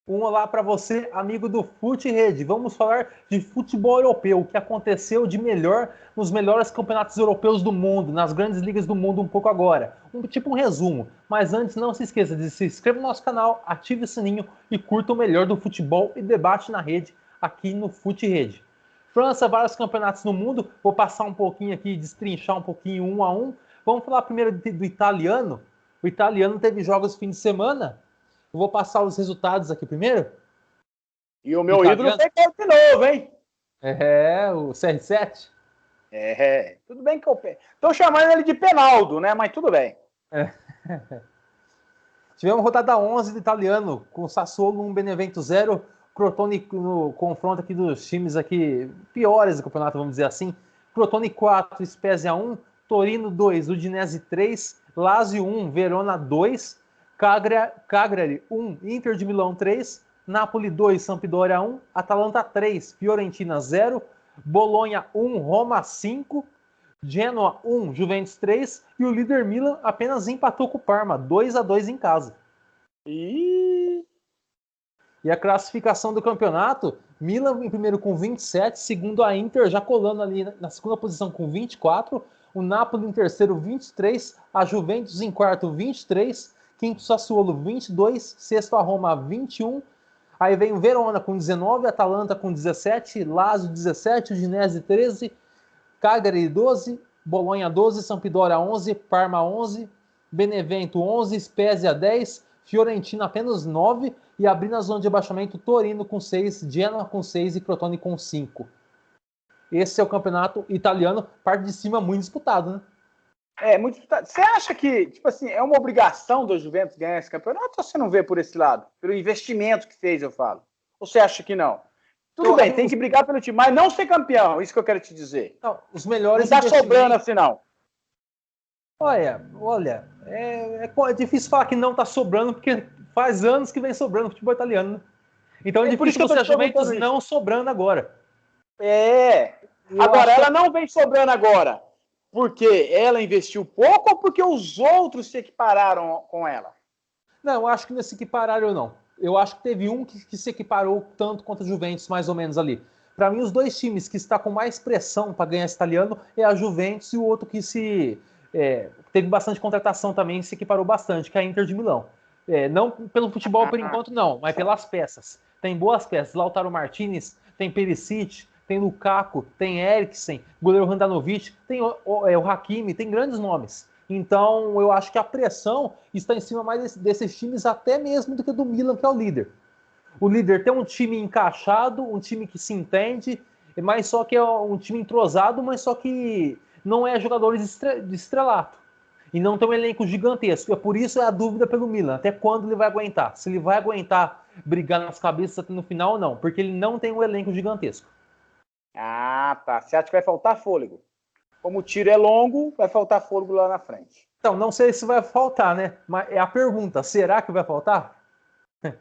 Um olá para você, amigo do Fute Rede. Vamos falar de futebol europeu, o que aconteceu de melhor nos melhores campeonatos europeus do mundo, nas grandes ligas do mundo um pouco agora. Um resumo. Mas antes, não se esqueça de se inscrever no nosso canal, ative o sininho e curta o melhor do futebol e debate na rede aqui no Fute Rede. França, vários campeonatos no mundo. Vou passar um pouquinho aqui, destrinchar um pouquinho um a um. Vamos falar primeiro do italiano. O italiano teve jogos no fim de semana. Eu vou passar os resultados aqui primeiro. E o meu ídolo foi gol de novo, hein? O CR7. Tudo bem que eu... Tô chamando ele de Penaldo, né? Mas tudo bem. Tivemos rodada 11 do italiano, com Sassuolo 1, Benevento 0. Crotone no confronto aqui dos times aqui piores do campeonato, vamos dizer assim. Crotone 4, Spezia 1. Torino 2, Udinese 3. Lazio 1, Verona 2. Cagliari 1, Inter de Milão 3. Napoli 2, Sampdoria 1. Atalanta 3, Fiorentina 0. Bolonha 1, Roma 5. Genoa 1, Juventus 3. E o líder Milan apenas empatou com o Parma, 2-2 em casa. E a classificação do campeonato, Milan em primeiro com 27, segundo a Inter já colando ali na segunda posição com 24, o Napoli em terceiro 23, a Juventus em quarto 23, quinto Sassuolo 22, sexto a Roma 21, aí vem o Verona com 19, Atalanta com 17, Lazio 17, Udinese 13, Cagliari 12, Bolonha 12, Sampdoria 11, Parma 11, Benevento 11, Spezia 10, Fiorentina apenas 9 e abrindo a zona de abaixamento Torino com 6, Genoa com 6 e Crotone com 5. Esse é o campeonato italiano, parte de cima muito disputado, né? Muito disputado. Você acha que, tipo assim, é uma obrigação do Juventus ganhar esse campeonato ou você não vê por esse lado? Pelo investimento que fez, eu falo. Ou você acha que não? Tudo bem, tem que brigar pelo time, mas não ser campeão, isso que eu quero te dizer. Não, os melhores não tá sobrando assim, não. Olha, é difícil falar que não tá sobrando, porque faz anos que vem sobrando o futebol italiano, né? Então é difícil você a Juventus não sobrando agora. Agora, ela não vem sobrando agora porque ela investiu pouco ou porque os outros se equipararam com ela? Não, eu acho que não se equipararam, não. Eu acho que teve um que se equiparou tanto quanto o Juventus, mais ou menos ali. Para mim, os dois times que está com mais pressão para ganhar esse italiano é a Juventus e o outro que teve bastante contratação também, se equiparou bastante, que é a Inter de Milão. Não pelo futebol por enquanto, não, mas pelas peças. Tem boas peças. Lautaro Martinez, tem Perisic, tem Lukaku, tem Eriksen, goleiro Handanovic, tem o Hakimi, tem grandes nomes. Então, eu acho que a pressão está em cima mais desses times até mesmo do que do Milan, que é o líder. O líder tem um time encaixado, um time que se entende, mas só que é um time entrosado, mas só que não é jogadores de estrelato. E não tem um elenco gigantesco. É por isso a dúvida pelo Milan. Até quando ele vai aguentar? Se ele vai aguentar brigar nas cabeças até no final ou não. Porque ele não tem um elenco gigantesco. Ah, tá. Você acha que vai faltar fôlego? Como o tiro é longo, vai faltar fôlego lá na frente. Então, não sei se vai faltar, né? Mas é a pergunta. Será que vai faltar?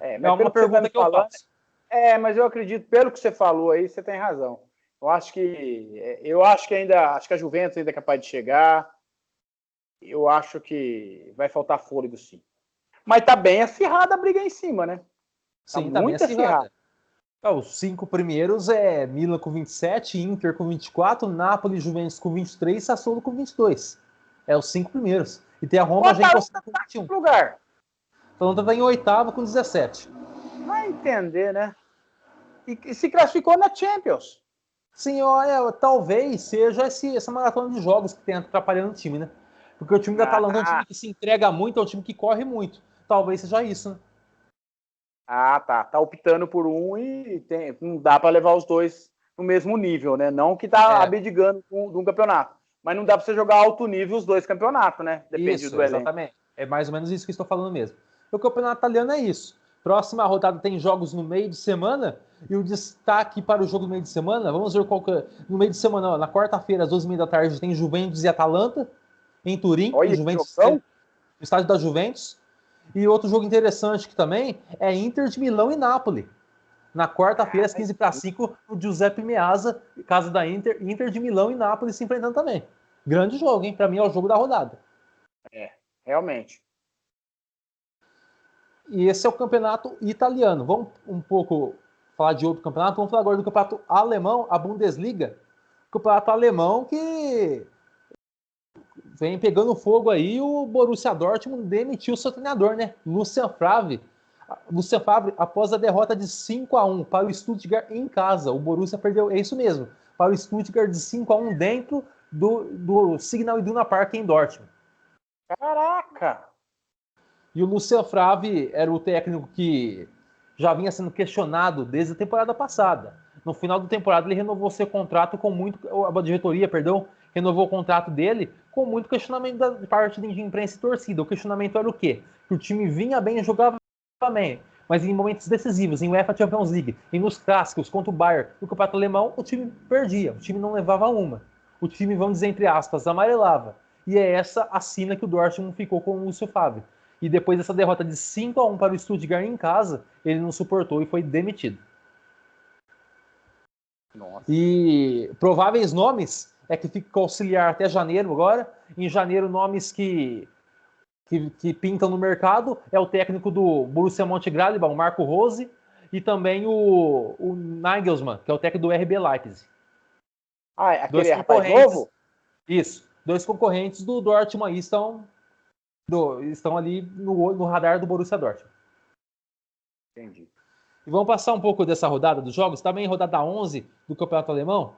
É uma pergunta que eu faço. Mas eu acredito, pelo que você falou aí, você tem razão. Eu acho que a Juventus ainda é capaz de chegar. Eu acho que vai faltar fôlego, sim. Mas tá bem acirrada a briga aí em cima, né? Sim, tá muito bem acirrada. Os 5 primeiros é Milan com 27, Inter com 24, Napoli e Juventus com 23 e Sassuolo com 22. É os 5 primeiros. E tem a Roma já encostando com 21. Lugar. A Atalanta tá em oitavo com 17. Vai entender, né? E se classificou na Champions. Sim, talvez seja essa maratona de jogos que tem atrapalhando o time, né? Porque o time da Atalanta é um time que se entrega muito, é um time que corre muito. Talvez seja isso, né? Tá. Tá optando por um e não dá para levar os dois no mesmo nível, né? Não que tá abdicando de um campeonato. Mas não dá para você jogar alto nível os dois campeonatos, né? Depende do elenco. Exatamente. É mais ou menos isso que eu estou falando mesmo. O campeonato italiano é isso. Próxima rodada tem jogos no meio de semana e o destaque para o jogo no meio de semana, vamos ver qual que é. No meio de semana, na quarta-feira, às 12h30 tem Juventus e Atalanta em Turim, no estádio da Juventus. E outro jogo interessante que também é Inter de Milão e Napoli. Na quarta-feira, às 15h05, o Giuseppe Meazza, casa da Inter de Milão e Napoli se enfrentando também. Grande jogo, hein? Para mim é o jogo da rodada. Realmente. E esse é o campeonato italiano. Vamos um pouco falar de outro campeonato. Vamos falar agora do campeonato alemão, a Bundesliga. Campeonato alemão que vem pegando fogo aí. O Borussia Dortmund demitiu seu treinador, né? Lucien Favre, após a derrota de 5-1 para o Stuttgart em casa. O Borussia perdeu, é isso mesmo, para o Stuttgart de 5-1 dentro do Signal Iduna Park em Dortmund. Caraca! E o Lucien Favre era o técnico que já vinha sendo questionado desde a temporada passada. No final da temporada ele renovou seu contrato com muito... A diretoria, renovou o contrato dele com muito questionamento da parte de imprensa e torcida. O questionamento era o quê? Que o time vinha bem e jogava bem, mas em momentos decisivos, em UEFA Champions League, e nos clássicos contra o Bayern no campeonato alemão, o time perdia, o time não levava uma. O time, vamos dizer, entre aspas, amarelava. E é essa a sina que o Dortmund ficou com o Lúcio Favre. E depois dessa derrota de 5-1 para o Stuttgart em casa, ele não suportou e foi demitido. Nossa. E prováveis nomes é que fica auxiliar até janeiro agora. Em janeiro, nomes que pintam no mercado é o técnico do Borussia Mönchengladbach, o Marco Rose, e também o Nagelsmann, que é o técnico do RB Leipzig. Ah, é aquele rapaz novo? Isso. 2 concorrentes do Dortmund aí estão ali no radar do Borussia Dortmund. Entendi. E vamos passar um pouco dessa rodada dos jogos. Também rodada 11 do Campeonato Alemão.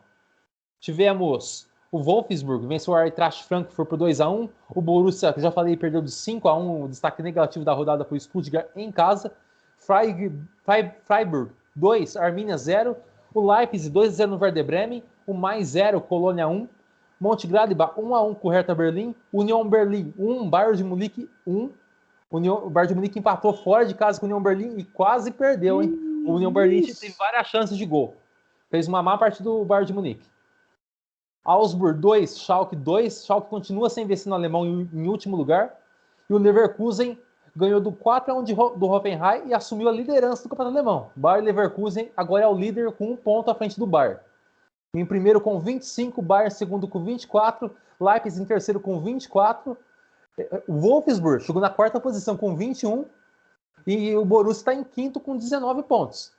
Tivemos o Wolfsburg, venceu o Eintracht Frankfurt por 2-1. O Borussia, que eu já falei, perdeu de 5-1. O destaque negativo da rodada foi o Stuttgart em casa. Freiburg 2, Arminia 0. O Leipzig 2-0 no Werder Bremen. O mais 0, Colônia 1. Mönchengladbach 1-1 com o Hertha Berlim. Union Berlin 1, Bayern de Munique 1. O Bayern de Munique empatou fora de casa com o Union Berlin e quase perdeu, hein? O Union Berlin teve várias chances de gol. Fez uma má partida do Bayern de Munique. Augsburg 2, Schalke 2. Schalke continua sem vencer no alemão em último lugar. E o Leverkusen ganhou do 4-1 do Hoffenheim e assumiu a liderança do campeonato alemão. Bayer Leverkusen agora é o líder com 1 ponto à frente do Bayern. Em primeiro com 25, Bayern segundo com 24, Leipzig em terceiro com 24. O Wolfsburg chegou na 4ª posição com 21 e o Borussia está em quinto com 19 pontos.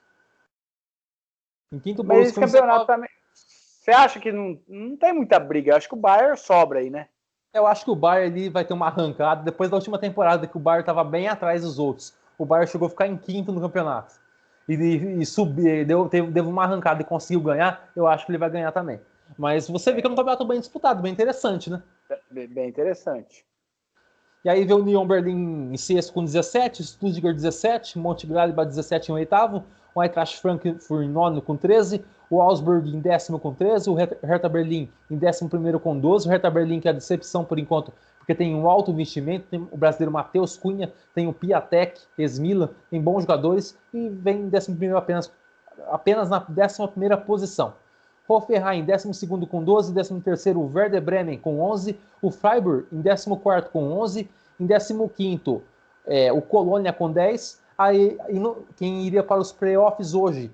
Em quinto, o Borussia com 19. Campeonato também. Você acha que não tem muita briga? Eu acho que o Bayern sobra aí, né? Eu acho que o Bayern ali vai ter uma arrancada depois da última temporada que o Bayern estava bem atrás dos outros. O Bayern chegou a ficar em quinto no campeonato. E subir, teve uma arrancada e conseguiu ganhar. Eu acho que ele vai ganhar também. Mas você vê que é um campeonato bem disputado, bem interessante, né? Bem interessante. E aí veio o Union Berlin em sexto com 17, Stuttgart 17, Mönchengladbach 17 em oitavo, o Eintracht Frankfurt em nono com 13, o Augsburg em décimo com 13, o Hertha Berlin em 11º com 12, o Hertha Berlin que é a decepção por enquanto, porque tem um alto investimento, tem o brasileiro Matheus Cunha, tem o Piatek, ex-Milan, tem bons jogadores e vem em 11º apenas na 11ª posição. Hoffenheim em 12º com 12, 13º o Werder Bremen com 11, o Freiburg em 14º com 11, em 15º o Colônia com 10, aí quem iria para os playoffs hoje,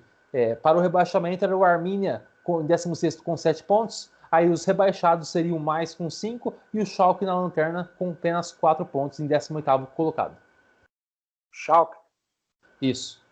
para o rebaixamento era o Arminia em 16º com 7 pontos, aí os rebaixados seriam mais com 5 e o Schalke na lanterna com apenas 4 pontos em 18º colocado. Schalke? Isso.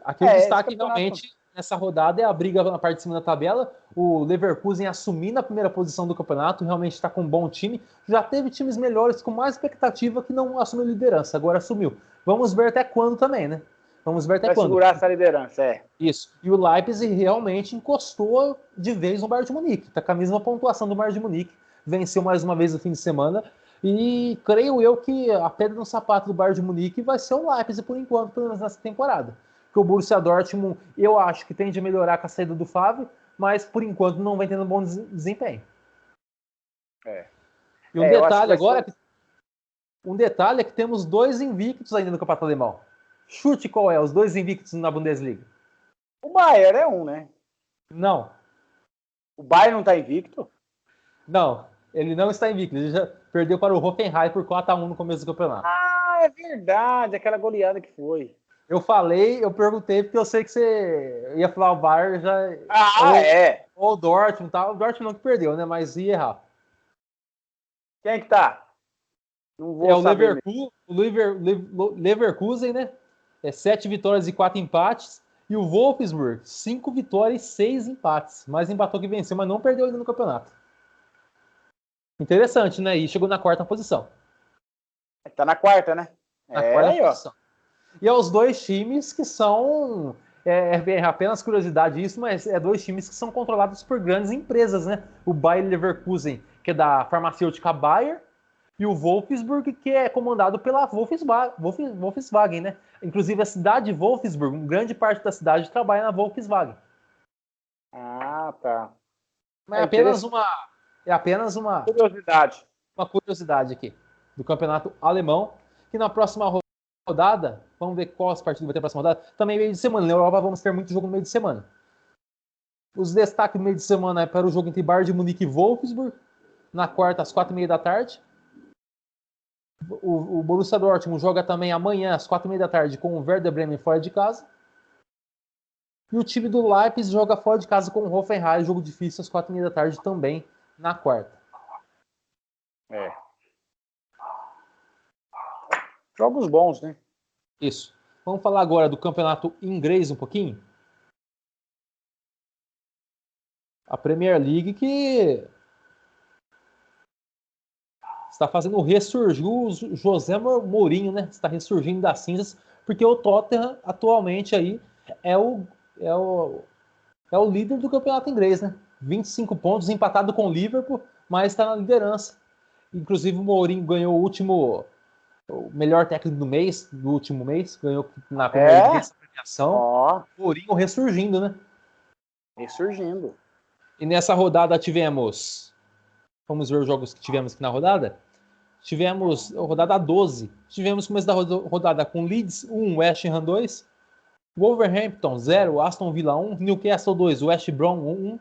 Aqui o destaque realmente nessa rodada é a briga na parte de cima da tabela. O Leverkusen assumindo a primeira posição do campeonato, realmente está com um bom time. Já teve times melhores com mais expectativa que não assumiu liderança, agora assumiu. Vamos ver até quando também, né? Vamos ver até quando. Vai segurar essa liderança, Isso. E o Leipzig realmente encostou de vez no Bayern de Munique. Está com a mesma pontuação do Bayern de Munique. Venceu mais uma vez no fim de semana. E creio eu que a pedra no sapato do Bayern de Munique vai ser o Leipzig por enquanto, pelo menos nessa temporada. Porque o Borussia Dortmund, eu acho que tende a melhorar com a saída do Favre, mas por enquanto não vem tendo bom desempenho. E um detalhe agora, um detalhe é que temos 2 invictos ainda no campeonato alemão. Chute qual é? Os 2 invictos na Bundesliga. O Bayern é um, né? Não. O Bayern não está invicto? Não, ele não está invicto. Ele já perdeu para o Hoffenheim por 4-1 no começo do campeonato. Ah, é verdade. Aquela goleada que foi. Eu perguntei porque eu sei que você ia falar o Bayern já... Ou o Dortmund, tá? O Dortmund não que perdeu, né? Mas ia errar. Quem é que tá? Não vou saber. O Leverkusen, né? 7 vitórias e 4 empates. E o Wolfsburg, 5 vitórias e 6 empates. Mais empatou que venceu, mas não perdeu ainda no campeonato. Interessante, né? E chegou na 4ª posição. Tá na 4ª, né? Na 4ª posição. E é os 2 times que são... É apenas curiosidade isso, mas é 2 times que são controlados por grandes empresas, né? O Bayer Leverkusen, que é da farmacêutica Bayer, e o Wolfsburg, que é comandado pela Volkswagen, né? Inclusive a cidade de Wolfsburg, grande parte da cidade trabalha na Volkswagen. Ah, tá. Mas é apenas uma curiosidade aqui do campeonato alemão, que na próxima rodada, vamos ver quais partidas vai ter na próxima rodada, também meio de semana. Na Europa vamos ter muito jogo no meio de semana. Os destaques no meio de semana é para o jogo entre Bayern de Munique e Wolfsburg, na quarta às 4h30 da tarde. O Borussia Dortmund joga também amanhã às 4h30 da tarde com o Werder Bremen fora de casa. E o time do Leipzig joga fora de casa com o Hoffenheim, jogo difícil às 4h30 da tarde também na quarta. Jogos bons, né? Isso. Vamos falar agora do campeonato inglês um pouquinho. A Premier League que está fazendo ressurgir o José Mourinho, né? Está ressurgindo das cinzas, porque o Tottenham atualmente aí é o líder do campeonato inglês, né? 25 pontos, empatado com o Liverpool, mas está na liderança. Inclusive o Mourinho ganhou o melhor técnico do último mês, ganhou na Premier League essa premiação. O Mourinho ressurgindo, né? Ressurgindo. E nessa rodada tivemos... Vamos ver os jogos que tivemos aqui na rodada. Tivemos a rodada 12. Tivemos o começo da rodada com Leeds 1, West Ham 2. Wolverhampton 0, Aston Villa 1. Newcastle 2, West Brom 1.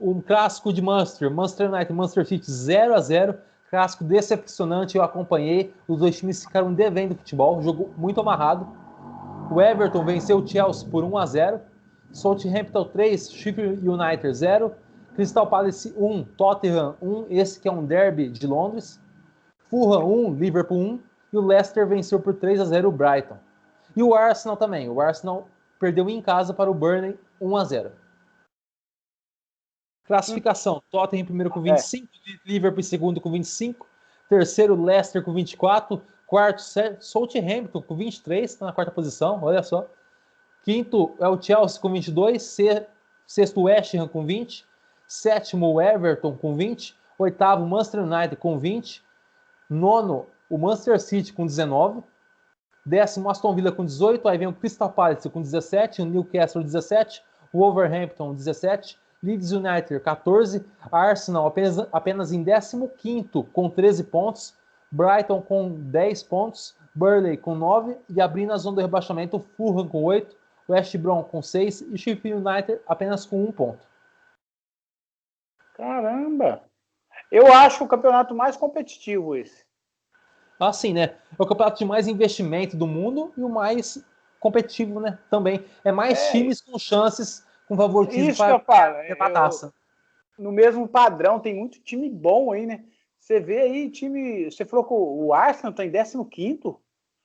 Um clássico de Manchester United, Manchester City 0-0. Clássico decepcionante, eu acompanhei. Os 2 times ficaram devendo futebol. Jogo muito amarrado. O Everton venceu o Chelsea por 1-0. Southampton 3, Sheffield United 0. Crystal Palace 1, Tottenham 1, esse que é um derby de Londres. Fulham 1, Liverpool 1. E o Leicester venceu por 3-0 o Brighton. E o Arsenal também. O Arsenal perdeu em casa para o Burnley 1-0. Classificação. Tottenham em primeiro com 25. Liverpool em segundo com 25. Terceiro, Leicester com 24. Quarto, Southampton com 23. Está na 4ª posição, olha só. Quinto é o Chelsea com 22. Sexto, West Ham com 20. Sétimo, o Everton com 20. Oitavo, Manchester United com 20. Nono, o Manchester City com 19. Décimo, Aston Villa com 18. Aí vem o Crystal Palace com 17. O Newcastle 17. O Wolverhampton 17. Leeds United 14. Arsenal apenas em 15º com 13 pontos. Brighton com 10 pontos. Burnley com 9. E abrindo a zona do rebaixamento, o Fulham com 8. West Brom com 6. E Sheffield United apenas com 1 ponto. Caramba! Eu acho o campeonato mais competitivo esse. Assim, né? É o campeonato de mais investimento do mundo e o mais competitivo, né? Também. É mais times com chances, com favoritismo para levar a taça. No mesmo padrão, tem muito time bom aí, né? Você vê aí, time... Você falou que o Arsenal está em 15º?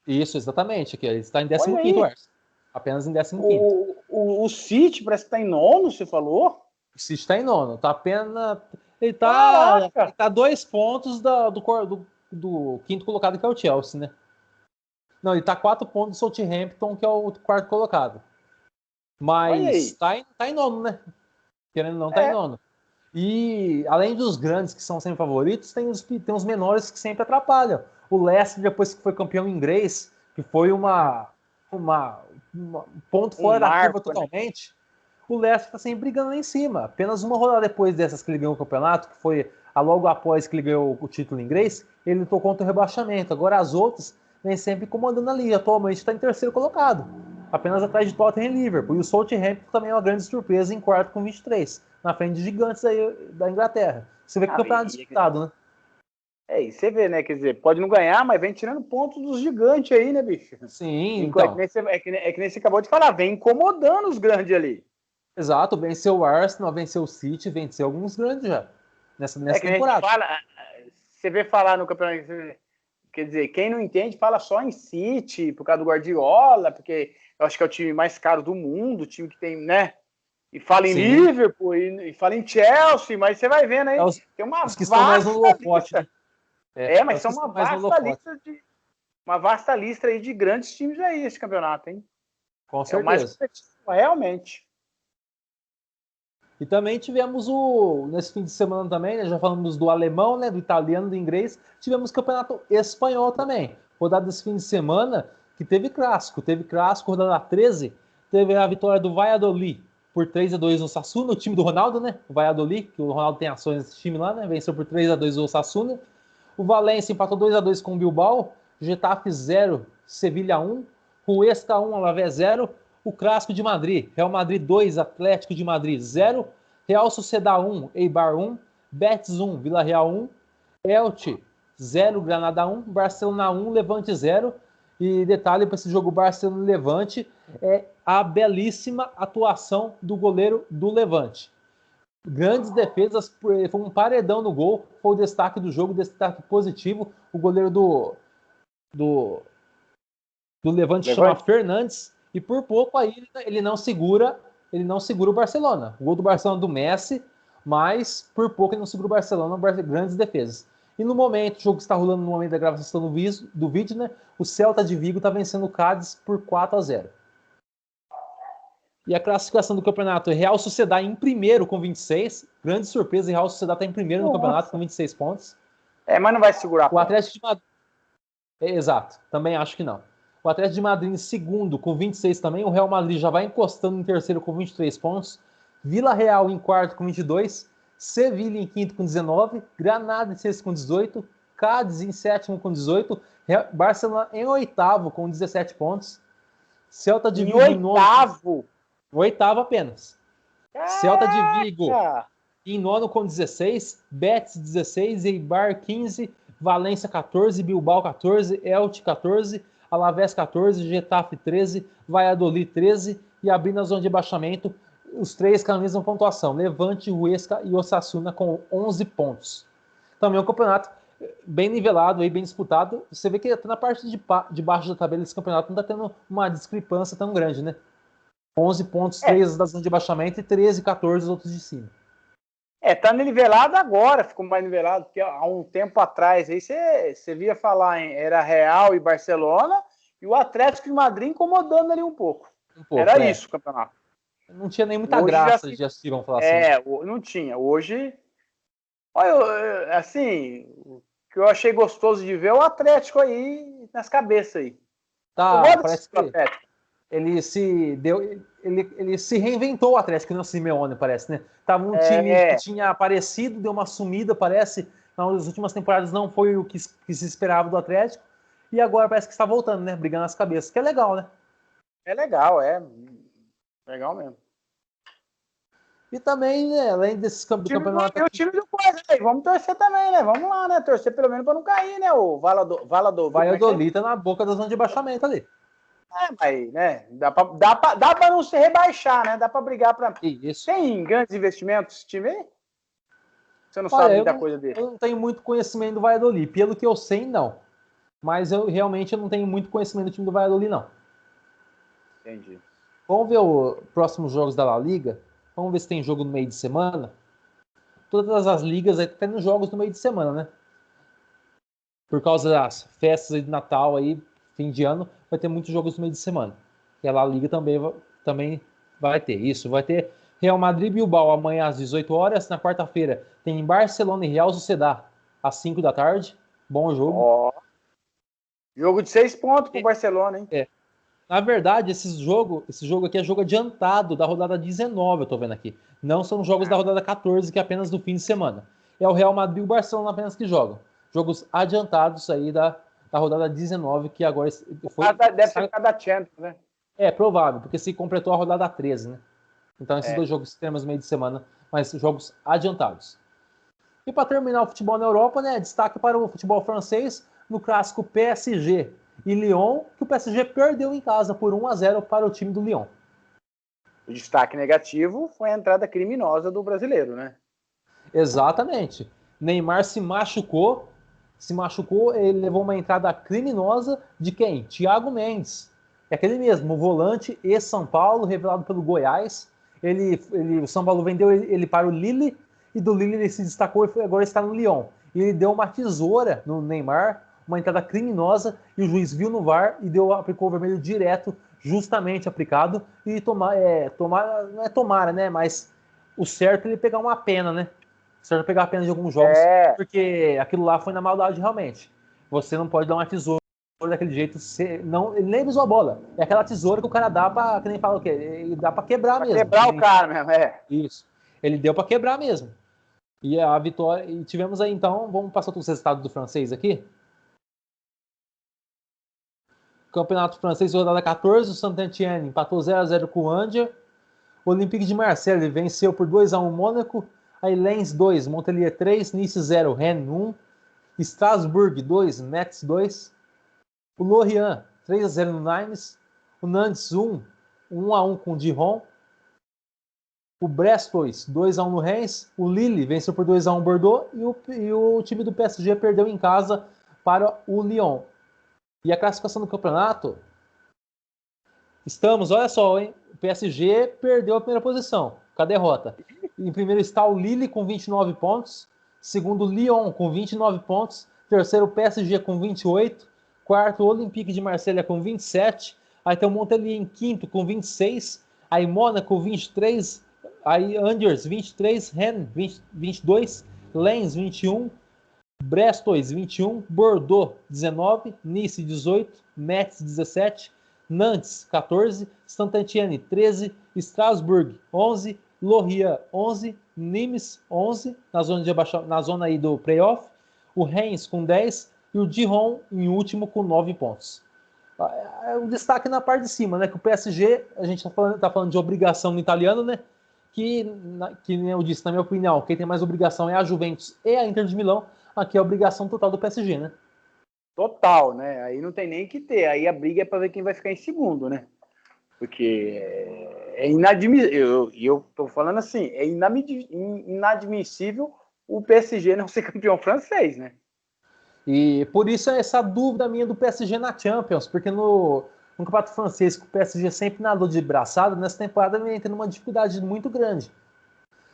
Isso, exatamente. Aqui, ele está em 15º, o Arsenal. Apenas em 15º. O City parece que está em 9º, você falou? O City está em 9º. Tá apenas... Ele tá 2 pontos do quinto colocado, que é o Chelsea, né? Não, ele tá 4 pontos do Southampton, que é o 4º colocado. Mas tá em 9º, né? Querendo ou não, tá em 9º. E além dos grandes que são sempre favoritos, tem os menores que sempre atrapalham. O Leicester, depois que foi campeão inglês, que foi um ponto fora da curva totalmente, né? O Leicester tá sempre brigando lá em cima. Apenas uma rodada depois dessas que ele ganhou o campeonato, que foi logo após que ele ganhou o título inglês, ele lutou contra o rebaixamento. Agora as outras vem sempre comandando ali. Atualmente está em 3º colocado, apenas atrás de Tottenham e Liverpool. E o Southampton também é uma grande surpresa em 4º com 23, na frente de gigantes aí da Inglaterra. Você vê que o campeonato é disputado, né? E você vê, né? Quer dizer, pode não ganhar, mas vem tirando pontos dos gigantes aí, né, bicho? Sim, então. É que nem você acabou de falar, vem incomodando os grandes ali. Exato, venceu o Arsenal, venceu o City, venceu alguns grandes já, nessa temporada. Você vê falar no campeonato, quer dizer, quem não entende fala só em City, por causa do Guardiola, porque eu acho que é o time mais caro do mundo, o time que tem, né? E fala em Liverpool, e fala em Chelsea, mas você vai vendo aí, tem uma os que estão mais no holofote, lista. né? Mas são uma vasta lista aí de grandes times aí, esse campeonato, hein? Com certeza. É o mais competitivo, realmente. E também tivemos nesse fim de semana também, né, já falamos do alemão, né, do italiano, do inglês, tivemos campeonato espanhol também. Rodada desse fim de semana que teve clássico, rodada 13, teve a vitória do Valladolid por 3-2 no Osasuna, o time do Ronaldo, né, o Valladolid, que o Ronaldo tem ações nesse time lá, né, venceu por 3-2 o Osasuna. O Valência empatou 2-2 com o Bilbao, Getafe 0, Sevilha 1, Huesca 1, Alavés 0, o clássico de Madrid, Real Madrid 2, Atlético de Madrid 0, Real Sociedad 1, Eibar 1, Betis 1, Vila Real 1, Elche 0, Granada 1, Barcelona 1, Levante 0. E detalhe para esse jogo Barcelona e Levante é a belíssima atuação do goleiro do Levante. Grandes defesas, foi um paredão no gol, foi o destaque do jogo, destaque positivo. O goleiro do Levante chama Fernandes, e por pouco aí ele não segura o Barcelona. O gol do Barcelona do Messi, mas por pouco ele não segura o Barcelona, grandes defesas. E no momento, o jogo está rolando no momento da gravação do vídeo, né? O Celta de Vigo está vencendo o Cádiz por 4-0. E a classificação do campeonato é Real Sociedad em primeiro com 26. Grande surpresa, Real Sociedad está em primeiro no campeonato com 26 pontos. Mas não vai segurar. O Atlético de Madrid... Exato, também acho que não. O Atlético de Madrid em segundo com 26 também. O Real Madrid já vai encostando em terceiro com 23 pontos. Vila Real em quarto com 22. Sevilha em quinto com 19. Granada em sexto com 18. Cádiz em sétimo com 18. Barcelona em oitavo com 17 pontos. Celta de Vigo em oitavo? Oitavo apenas. Caraca! Celta de Vigo em nono com 16. Betis 16. Eibar 15. Valência 14. Bilbao 14. Elche 14. Alavés 14, Getafe 13, Valladolid 13 e abrindo a zona de abaixamento, os três com a mesma pontuação, Levante, Huesca e Osasuna com 11 pontos. Também é um campeonato bem nivelado, bem disputado. Você vê que até na parte de baixo da tabela desse campeonato não está tendo uma discrepância tão grande, né? 11 pontos, 3 da zona de abaixamento e 13, 14 os outros de cima. Tá nivelado agora, ficou mais nivelado, porque há um tempo atrás aí você via falar era Real e Barcelona e o Atlético de Madrid incomodando ali um pouco. Era isso o campeonato. Não tinha nem muita graça de assistir, vamos falar assim. Não tinha. Hoje, olha, assim, o que eu achei gostoso de ver é o Atlético aí nas cabeças aí. Parece que ele se reinventou o Atlético, não o Simeone, parece, né? Tava um time que tinha aparecido, deu uma sumida, parece. Nas últimas temporadas não foi o que se esperava do Atlético. E agora parece que está voltando, né? Brigando as cabeças, que é legal, né? É legal, legal mesmo. E também, né, além desses campeonatos... E o time do Coisa aí, vamos torcer também, né? Vamos lá, né? Torcer pelo menos para não cair, né? O Valladolid tá na boca da zona de baixamento ali. Mas, né? Dá pra não se rebaixar, né? Dá pra brigar pra... Isso. Tem grandes investimentos esse time aí? Você não sabe muita coisa dele? Eu não tenho muito conhecimento do Valladolid. Pelo que eu sei, não. Mas eu realmente não tenho muito conhecimento do time do Valladolid, não. Entendi. Vamos ver os próximos jogos da La Liga. Vamos ver se tem jogo no meio de semana. Todas as ligas aí estão tendo jogos no meio de semana, né? Por causa das festas aí de Natal aí, fim de ano, vai ter muitos jogos no meio de semana. E a La Liga também vai ter isso. Vai ter Real Madrid e Bilbao amanhã às 18 horas. Na quarta-feira tem Barcelona e Real Sociedad às 5 da tarde. Bom jogo. Jogo de 6 pontos pro Barcelona, hein? Na verdade, esse jogo aqui é jogo adiantado da rodada 19, eu tô vendo aqui. Não são jogos da rodada 14, que é apenas do fim de semana. É o Real Madrid e o Barcelona apenas que jogam. Jogos adiantados aí da rodada 19, que agora foi... Deve ser cada Champions, né? É provável, porque se completou a rodada 13, né? Então esses dois jogos temos meio de semana, mas jogos adiantados. E para terminar o futebol na Europa, né? Destaque para o futebol francês no clássico PSG e Lyon, que o PSG perdeu em casa por 1-0 para o time do Lyon. O destaque negativo foi a entrada criminosa do brasileiro, né? Exatamente. Neymar se machucou se machucou, ele levou uma entrada criminosa de quem? Thiago Mendes. É aquele mesmo, o volante ex-São Paulo, revelado pelo Goiás. O São Paulo vendeu ele para o Lille, e do Lille ele se destacou e agora está no Lyon. E ele deu uma tesoura no Neymar, uma entrada criminosa, e o juiz viu no VAR e aplicou o vermelho direto, justamente aplicado, e não é tomara, né? Mas o certo é ele pegar uma pena, né? O certo é pegar a pena de alguns jogos, porque aquilo lá foi na maldade realmente. Você não pode dar uma tesoura daquele jeito, não, ele nem usou a bola. É aquela tesoura que o cara dá pra, que nem fala o quê? Ele dá pra quebrar mesmo. Quebrar o cara mesmo, Isso. Ele deu pra quebrar mesmo. E a vitória. E tivemos aí então, vamos passar os resultados do francês aqui. Campeonato francês, rodada 14, o Saint-Étienne empatou 0-0 com o Angers. O Olympique de Marseille venceu por 2-1 o Mônaco. Aí Lens 2, Montpellier 3, Nice 0, Rennes 1. Strasbourg 2, Metz 2. O Lorient 3-0 no Nimes. O Nantes 1-1 com o Dijon. O Brest 2-1 no Reims. O Lille venceu por 2-1 o Bordeaux. E o time do PSG perdeu em casa para o Lyon. E a classificação do campeonato, olha só, hein? O PSG perdeu a primeira posição, com a derrota. Em primeiro está o Lille com 29 pontos. Segundo, o Lyon com 29 pontos. Terceiro, o PSG com 28. Quarto, o Olympique de Marselha com 27. Aí tem o Montpellier em quinto com 26. Aí Mônaco 23. Aí Angers 23. Rennes 22. Lens 21. Brest 21, Bordeaux 19, Nice 18, Metz 17, Nantes 14, Saint-Étienne 13, Strasbourg 11, Lorient 11, Nimes 11, na zona aí do playoff, o Reims com 10 e o Dijon em último com 9 pontos. É um destaque na parte de cima, né? Que o PSG, a gente tá falando de obrigação no italiano, né? Que eu disse, na minha opinião, quem tem mais obrigação é a Juventus e a Inter de Milão. Aqui é a obrigação total do PSG, né? Total, né? Aí não tem nem que ter. Aí a briga é para ver quem vai ficar em segundo, né? Porque é inadmissível. E eu tô falando assim, é inadmissível o PSG não ser campeão francês, né? E por isso é essa dúvida minha do PSG na Champions, porque no Campeonato Francês, que o PSG sempre nadou de braçada, nessa temporada vem tendo uma dificuldade muito grande.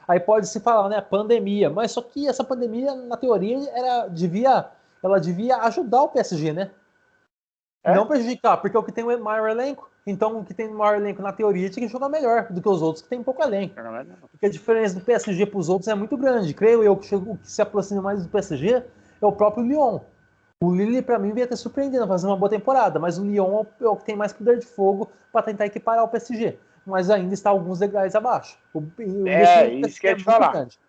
Aí pode se falar, né, pandemia, mas só que essa pandemia, na teoria, ela devia ajudar o PSG, né? Não prejudicar, porque é o que tem o maior elenco. Então, o que tem o maior elenco, na teoria, tinha que jogar melhor do que os outros que tem pouco elenco. Porque a diferença do PSG para os outros é muito grande. Creio eu que o que se aproxima mais do PSG é o próprio Lyon. O Lille, para mim, vinha ter surpreendido, fazer uma boa temporada, mas o Lyon é o que tem mais poder de fogo para tentar equiparar o PSG. Mas ainda está alguns degraus abaixo. Isso que eu ia te falar. Grande.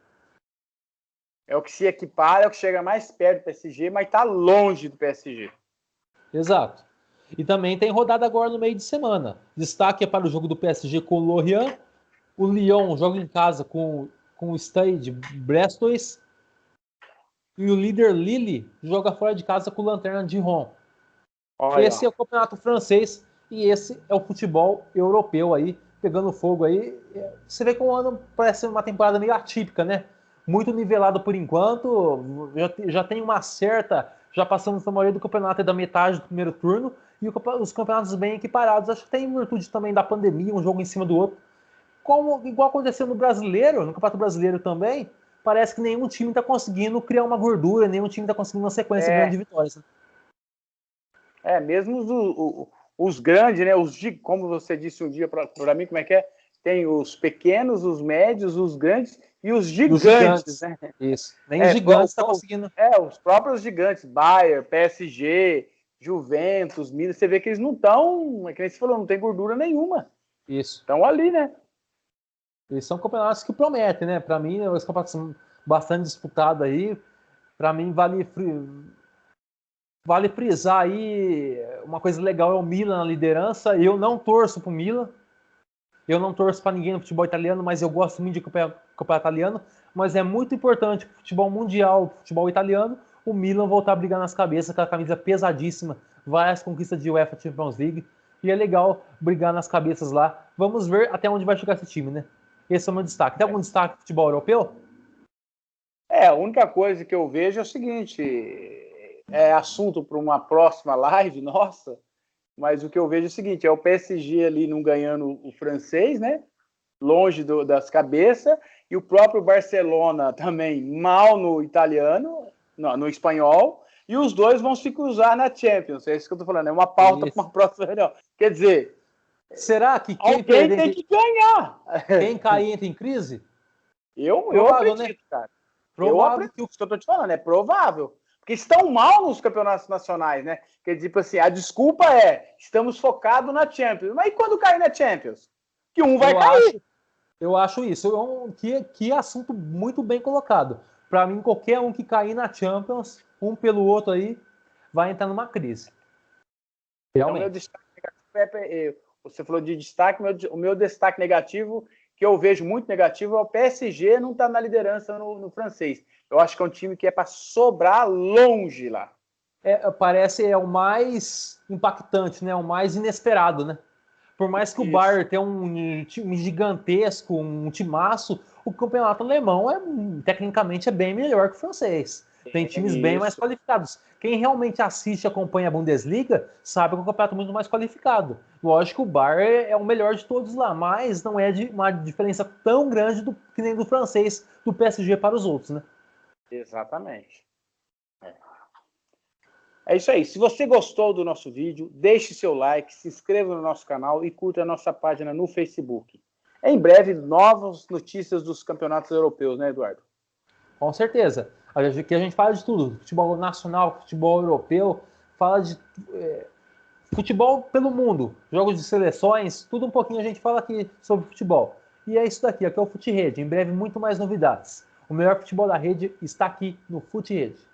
É o que se equipara, é o que chega mais perto do PSG, mas está longe do PSG. Exato. E também tem rodada agora no meio de semana. Destaque é para o jogo do PSG com o Lorient. O Lyon joga em casa com o Stade Brestois. E o líder Lille joga fora de casa com o Lanterna Dijon. Esse é o campeonato francês e esse é o futebol europeu aí, pegando fogo aí. Você vê que o ano parece uma temporada meio atípica, né? Muito nivelado por enquanto, já tem uma certa... Já passamos a maioria do campeonato é da metade do primeiro turno e os campeonatos bem equiparados. Acho que tem virtude também da pandemia, um jogo em cima do outro. Igual aconteceu no brasileiro, no Campeonato Brasileiro também, parece que nenhum time está conseguindo criar uma gordura, nenhum time está conseguindo uma sequência grande de vitórias. Mesmo os grandes, né? Como você disse um dia para mim, como é que é? Tem os pequenos, os médios, os grandes e os gigantes, né? Isso. Nem os gigantes estão conseguindo. Os próprios gigantes, Bayern, PSG, Juventus, Milan, você vê que eles não estão, é que nem você falou, não tem gordura nenhuma. Isso. Estão ali, né? Eles são campeonatos que prometem, né? Para mim, os campeonatos são bastante disputados aí. Para mim, vale frisar aí uma coisa legal é o Milan na liderança. Eu não torço pro Milan. Eu não torço para ninguém no futebol italiano, mas eu gosto muito de campeonato italiano. Mas é muito importante pro futebol mundial, pro futebol italiano, o Milan voltar a brigar nas cabeças, com a camisa pesadíssima, várias conquistas de UEFA Champions League. E é legal brigar nas cabeças lá. Vamos ver até onde vai chegar esse time, né? Esse é o meu destaque. Tem algum destaque no futebol europeu? A única coisa que eu vejo é o seguinte, é assunto para uma próxima live, nossa. Mas o que eu vejo é o seguinte, é o PSG ali não ganhando o francês, né? Longe das cabeças, e o próprio Barcelona também mal no italiano, no espanhol, e os dois vão se cruzar na Champions. É isso que eu tô falando, é uma pauta para uma próxima reunião. Quer dizer, será que alguém tem que ganhar? Quem cair entra em crise? Eu acredito, né? Cara. Provável. O que eu tô te falando é provável. Porque estão mal nos campeonatos nacionais, né? Quer dizer, tipo assim, a desculpa é, estamos focados na Champions. Mas e quando cair na Champions? Que um vai cair. Eu acho isso. Que assunto muito bem colocado. Para mim, qualquer um que cair na Champions, um pelo outro aí, vai entrar numa crise. Realmente. Então, meu destaque negativo você falou de destaque, o meu destaque negativo, que eu vejo muito negativo, é o PSG não estar na liderança no francês. Eu acho que é um time que é para sobrar longe lá. Parece o mais impactante, né? O mais inesperado, né? Por mais que o Bayern tenha um time gigantesco, um timaço, o campeonato alemão tecnicamente é bem melhor que o francês. Tem times bem mais qualificados. Quem realmente assiste e acompanha a Bundesliga sabe que é um campeonato muito mais qualificado. Lógico que o Bayern é o melhor de todos lá, mas não é uma diferença tão grande que nem do francês, do PSG para os outros, né? Exatamente. É isso aí. Se você gostou do nosso vídeo, deixe seu like, se inscreva no nosso canal e curta a nossa página no Facebook. Em breve, novas notícias dos campeonatos europeus, né, Eduardo? Com certeza. Aqui a gente fala de tudo. Futebol nacional, futebol europeu, fala de futebol pelo mundo, jogos de seleções, tudo um pouquinho a gente fala aqui sobre futebol. E é isso daqui é o Fute Rede. Em breve, muito mais novidades. O melhor futebol da rede está aqui no Fute Rede.